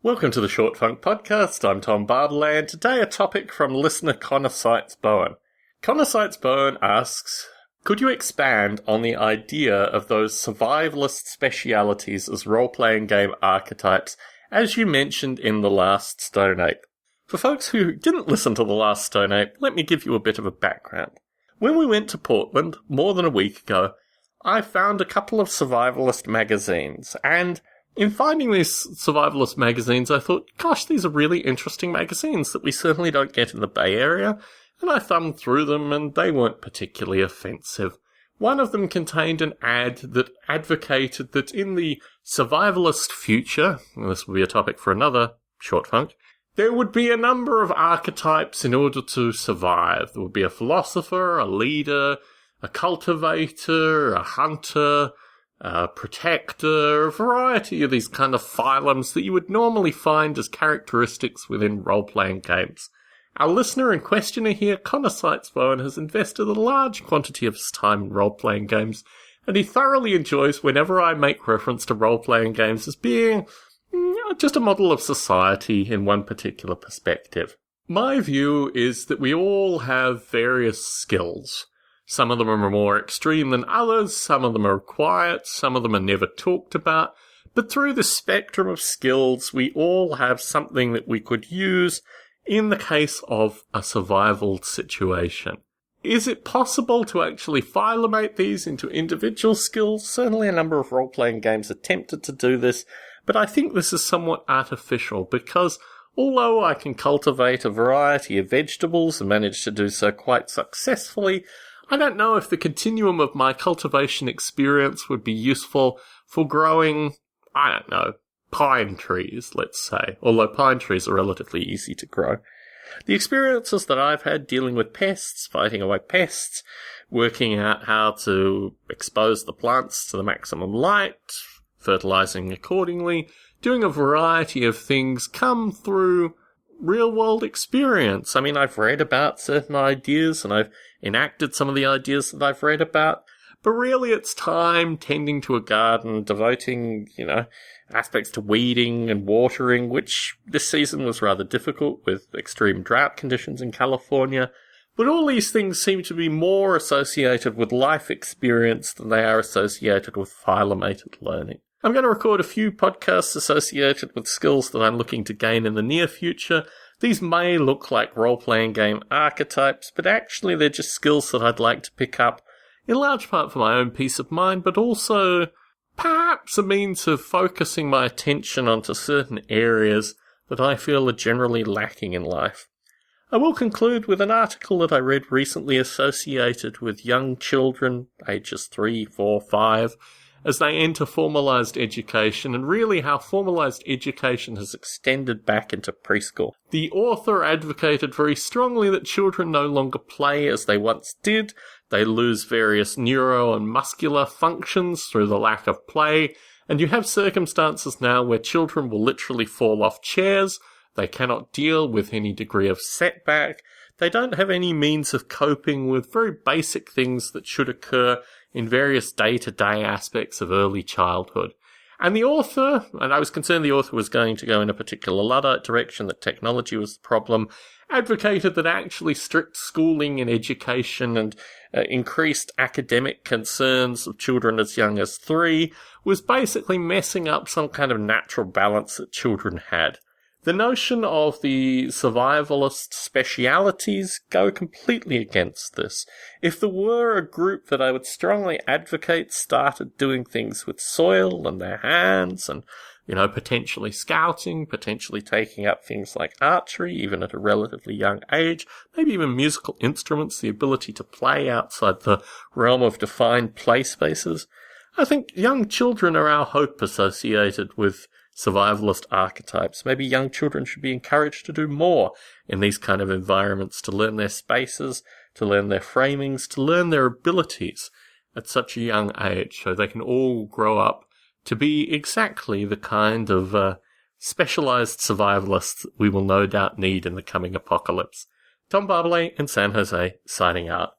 Welcome to the Short Funk Podcast. I'm Tom Bartley, and today a topic from listener Connor Sites Bowen. Connor Sites Bowen asks, could you expand on the idea of those survivalist specialities as role-playing game archetypes, as you mentioned in the last Stone Ape? For folks who didn't listen to the last Stone Ape, let me give you a bit of a background. When we went to Portland more than a week ago, I found a couple of survivalist magazines, and in finding these survivalist magazines, I thought, gosh, these are really interesting magazines that we certainly don't get in the Bay Area, and I thumbed through them and they weren't particularly offensive. One of them contained an ad that advocated that in the survivalist future, and this will be a topic for another Short Funk, there would be a number of archetypes in order to survive. There would be a philosopher, a leader, a cultivator, a hunter, a protector, a variety of these kind of phylums that you would normally find as characteristics within role-playing games. Our listener and questioner here, Connor Sites Bowen, has invested a large quantity of his time in role-playing games, and he thoroughly enjoys whenever I make reference to role-playing games as being just a model of society in one particular perspective. My view is that we all have various skills. Some of them are more extreme than others, some of them are quiet, some of them are never talked about, but through the spectrum of skills, we all have something that we could use in the case of a survival situation. Is it possible to actually phylumate these into individual skills? Certainly a number of role-playing games attempted to do this, but I think this is somewhat artificial because although I can cultivate a variety of vegetables and manage to do so quite successfully, I don't know if the continuum of my cultivation experience would be useful for growing, pine trees, let's say, although pine trees are relatively easy to grow. The experiences that I've had dealing with pests, fighting away pests, working out how to expose the plants to the maximum light, fertilizing accordingly, doing a variety of things come through real-world experience. I mean, I've read about certain ideas and I've enacted some of the ideas that I've read about, but really it's time tending to a garden, devoting, aspects to weeding and watering, which this season was rather difficult with extreme drought conditions in California. But all these things seem to be more associated with life experience than they are associated with phylomated learning. I'm going to record a few podcasts associated with skills that I'm looking to gain in the near future. These may look like role-playing game archetypes, but actually they're just skills that I'd like to pick up, in large part for my own peace of mind, but also perhaps a means of focusing my attention onto certain areas that I feel are generally lacking in life. I will conclude with an article that I read recently associated with young children, ages 3, 4, 5, as they enter formalised education, and really how formalised education has extended back into preschool. The author advocated very strongly that children no longer play as they once did. They lose various neuro and muscular functions through the lack of play, and you have circumstances now where children will literally fall off chairs. They cannot deal with any degree of setback. They don't have any means of coping with very basic things that should occur in various day-to-day aspects of early childhood. And the author, and I was concerned the author was going to go in a particular Luddite direction, that technology was the problem, advocated that actually strict schooling and education and increased academic concerns of children as young as 3 was basically messing up some kind of natural balance that children had. The notion of the survivalist specialities go completely against this. If there were a group that I would strongly advocate started doing things with soil and their hands and, potentially scouting, potentially taking up things like archery, even at a relatively young age, maybe even musical instruments, the ability to play outside the realm of defined play spaces, I think young children are our hope associated with survivalist archetypes. Maybe young children should be encouraged to do more in these kind of environments, to learn their spaces, to learn their framings, to learn their abilities at such a young age, so they can all grow up to be exactly the kind of specialized survivalists that we will no doubt need in the coming apocalypse. Tom Bartley in San Jose, signing out.